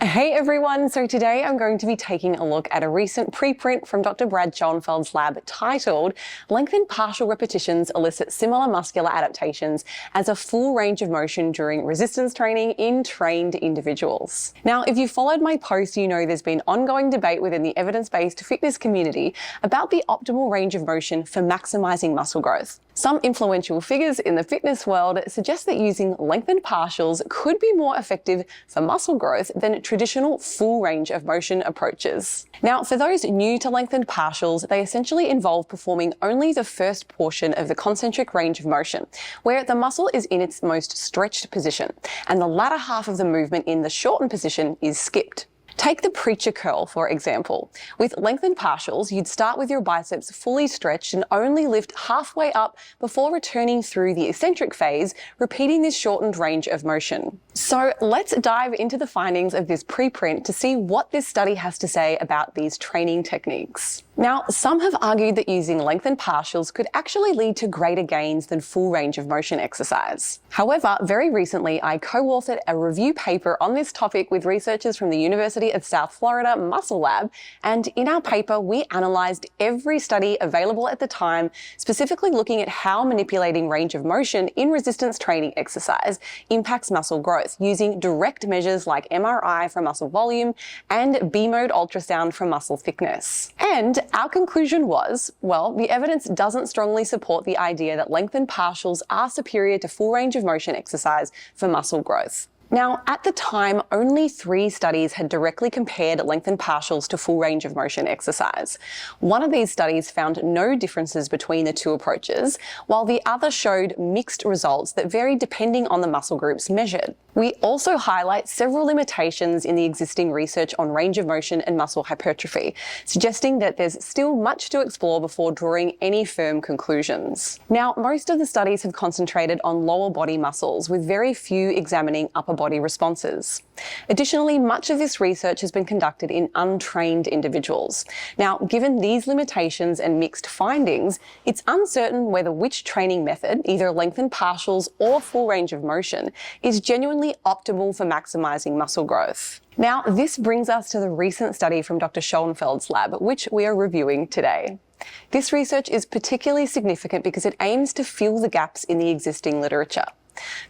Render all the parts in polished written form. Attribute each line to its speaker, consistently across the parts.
Speaker 1: Hey everyone, so today I'm going to be taking a look at a recent preprint from Dr. Brad Schoenfeld's lab titled Lengthened Partial Repetitions Elicit Similar Muscular Adaptations as a Full Range of Motion During Resistance Training in Trained Individuals. Now, if you followed my post, you know there's been ongoing debate within the evidence-based fitness community about the optimal range of motion for maximizing muscle growth. Some influential figures in the fitness world suggest that using lengthened partials could be more effective for muscle growth than traditional full range of motion approaches. Now, for those new to lengthened partials, they essentially involve performing only the first portion of the concentric range of motion, where the muscle is in its most stretched position, and the latter half of the movement in the shortened position is skipped. Take the preacher curl, for example. With lengthened partials, you'd start with your biceps fully stretched and only lift halfway up before returning through the eccentric phase, repeating this shortened range of motion. So let's dive into the findings of this preprint to see what this study has to say about these training techniques. Now, some have argued that using lengthened partials could actually lead to greater gains than full range of motion exercise. However, very recently, I co-authored a review paper on this topic with researchers from the University of South Florida Muscle Lab, and in our paper, we analyzed every study available at the time, specifically looking at how manipulating range of motion in resistance training exercise impacts muscle growth, using direct measures like MRI for muscle volume and B-mode ultrasound for muscle thickness. And our conclusion was, well, the evidence doesn't strongly support the idea that lengthened partials are superior to full range of motion exercise for muscle growth. Now, at the time, only 3 studies had directly compared lengthened partials to full range of motion exercise. One of these studies found no differences between the two approaches, while the other showed mixed results that varied depending on the muscle groups measured. We also highlight several limitations in the existing research on range of motion and muscle hypertrophy, suggesting that there's still much to explore before drawing any firm conclusions. Now, most of the studies have concentrated on lower body muscles, with very few examining upper body responses. Additionally, much of this research has been conducted in untrained individuals. Now, given these limitations and mixed findings, it's uncertain whether which training method, either lengthened partials or full range of motion, is genuinely optimal for maximizing muscle growth. Now, this brings us to the recent study from Dr. Schoenfeld's lab, which we are reviewing today. This research is particularly significant because it aims to fill the gaps in the existing literature.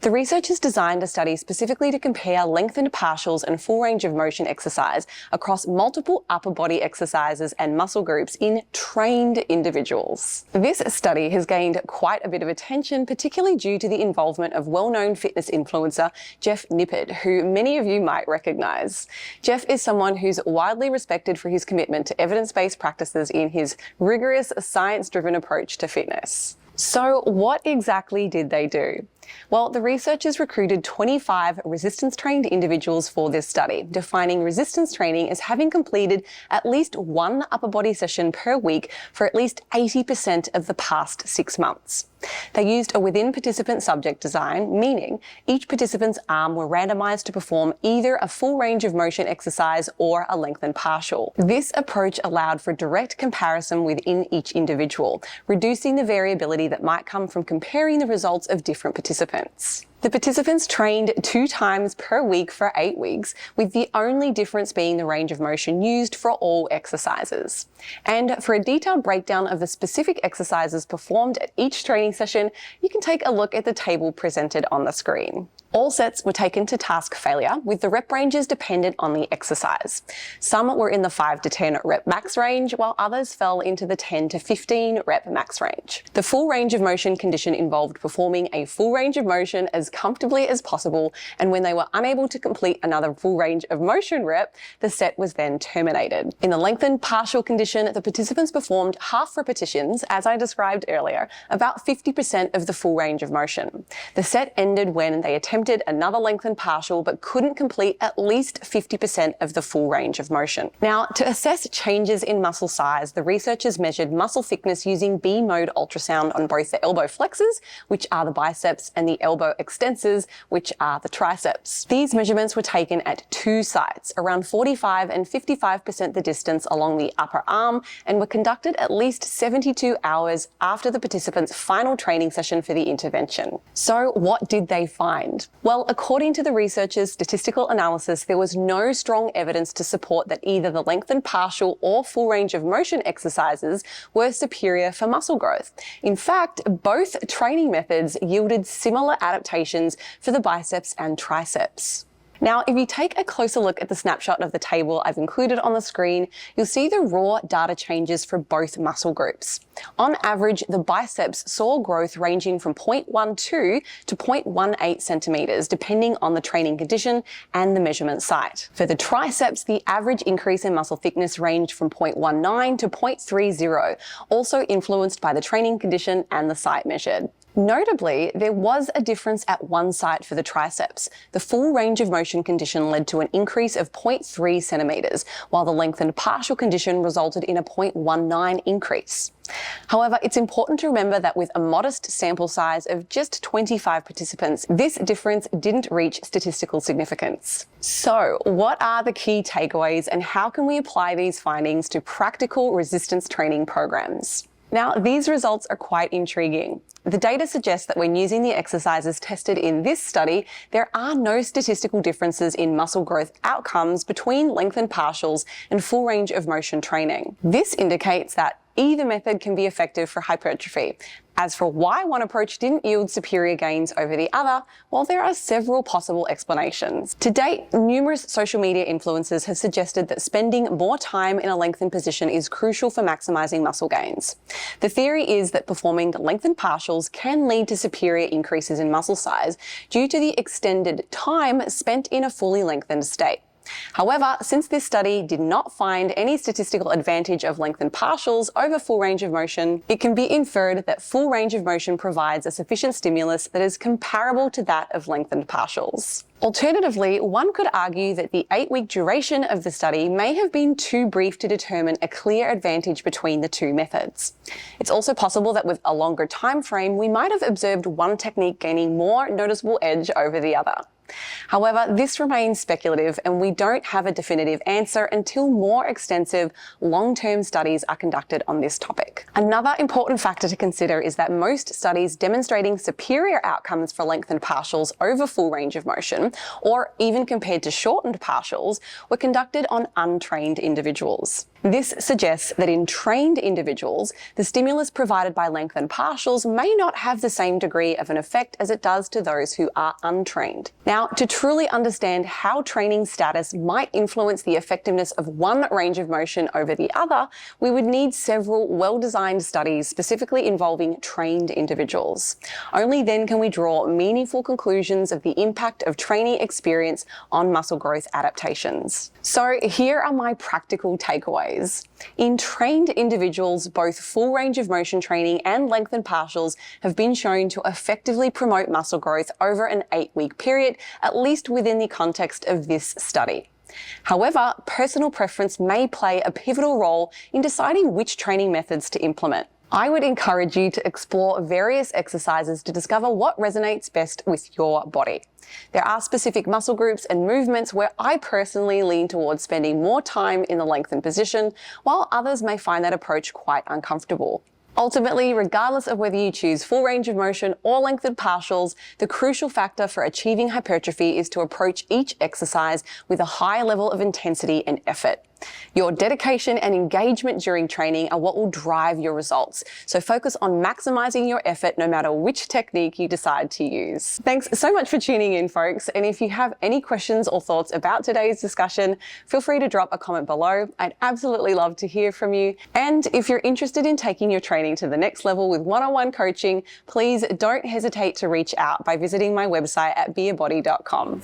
Speaker 1: The researchers designed a study specifically to compare lengthened partials and full range of motion exercise across multiple upper body exercises and muscle groups in trained individuals. This study has gained quite a bit of attention, particularly due to the involvement of well-known fitness influencer Jeff Nippard, who many of you might recognize. Jeff is someone who's widely respected for his commitment to evidence-based practices in his rigorous, science-driven approach to fitness. So what exactly did they do? Well, the researchers recruited 25 resistance-trained individuals for this study, defining resistance training as having completed at least one upper body session per week for at least 80% of the past 6 months. They used a within-participant subject design, meaning each participant's arm were randomized to perform either a full range of motion exercise or a lengthened partial. This approach allowed for direct comparison within each individual, reducing the variability that might come from comparing the results of different participants. The participants trained 2 times per week for 8 weeks, with the only difference being the range of motion used for all exercises. And for a detailed breakdown of the specific exercises performed at each training session, you can take a look at the table presented on the screen. All sets were taken to task failure, with the rep ranges dependent on the exercise. Some were in the 5 to 10 rep max range, while others fell into the 10 to 15 rep max range. The full range of motion condition involved performing a full range of motion as comfortably as possible, and when they were unable to complete another full range of motion rep, the set was then terminated. In the lengthened partial condition, the participants performed half repetitions, as I described earlier, about 50% of the full range of motion. The set ended when they attempted another lengthened partial but couldn't complete at least 50% of the full range of motion. Now, to assess changes in muscle size, the researchers measured muscle thickness using B-mode ultrasound on both the elbow flexors, which are the biceps, and the elbow extensors, which are the triceps. These measurements were taken at 2 sites, around 45 and 55% the distance along the upper arm, and were conducted at least 72 hours after the participants' final training session for the intervention. So what did they find? find? Well, according to the researchers' statistical analysis, there was no strong evidence to support that either the lengthened partial or full range of motion exercises were superior for muscle growth. In fact, both training methods yielded similar adaptations for the biceps and triceps. Now, if you take a closer look at the snapshot of the table I've included on the screen, you'll see the raw data changes for both muscle groups. On average, the biceps saw growth ranging from 0.12 to 0.18 centimeters, depending on the training condition and the measurement site. For the triceps, the average increase in muscle thickness ranged from 0.19 to 0.30, also influenced by the training condition and the site measured. Notably, there was a difference at one site for the triceps. The full range of motion condition led to an increase of 0.3 centimeters, while the lengthened partial condition resulted in a 0.19 increase. However, it's important to remember that with a modest sample size of just 25 participants, this difference didn't reach statistical significance. So, what are the key takeaways and how can we apply these findings to practical resistance training programs? Now, these results are quite intriguing. The data suggests that when using the exercises tested in this study, there are no statistical differences in muscle growth outcomes between lengthened partials and full range of motion training. This indicates that either method can be effective for hypertrophy. As for why one approach didn't yield superior gains over the other, well, there are several possible explanations. To date, numerous social media influencers have suggested that spending more time in a lengthened position is crucial for maximizing muscle gains. The theory is that performing lengthened partials can lead to superior increases in muscle size due to the extended time spent in a fully lengthened state. However, since this study did not find any statistical advantage of lengthened partials over full range of motion, it can be inferred that full range of motion provides a sufficient stimulus that is comparable to that of lengthened partials. Alternatively, one could argue that the 8-week duration of the study may have been too brief to determine a clear advantage between the two methods. It's also possible that with a longer time frame, we might have observed one technique gaining more noticeable edge over the other. However, this remains speculative and we don't have a definitive answer until more extensive long-term studies are conducted on this topic. Another important factor to consider is that most studies demonstrating superior outcomes for lengthened partials over full range of motion, or even compared to shortened partials, were conducted on untrained individuals. This suggests that in trained individuals, the stimulus provided by lengthened partials may not have the same degree of an effect as it does to those who are untrained. Now, to truly understand how training status might influence the effectiveness of one range of motion over the other, we would need several well-designed studies specifically involving trained individuals. Only then can we draw meaningful conclusions of the impact of training experience on muscle growth adaptations. So here are my practical takeaways. In trained individuals, both full range of motion training and lengthened partials have been shown to effectively promote muscle growth over an 8-week period, at least within the context of this study. However, personal preference may play a pivotal role in deciding which training methods to implement. I would encourage you to explore various exercises to discover what resonates best with your body. There are specific muscle groups and movements where I personally lean towards spending more time in the lengthened position, while others may find that approach quite uncomfortable. Ultimately, regardless of whether you choose full range of motion or lengthened partials, the crucial factor for achieving hypertrophy is to approach each exercise with a high level of intensity and effort. Your dedication and engagement during training are what will drive your results, so focus on maximizing your effort no matter which technique you decide to use. Thanks so much for tuning in, folks, and if you have any questions or thoughts about today's discussion, feel free to drop a comment below. I'd absolutely love to hear from you. And if you're interested in taking your training to the next level with one-on-one coaching, please don't hesitate to reach out by visiting my website at beabody.com.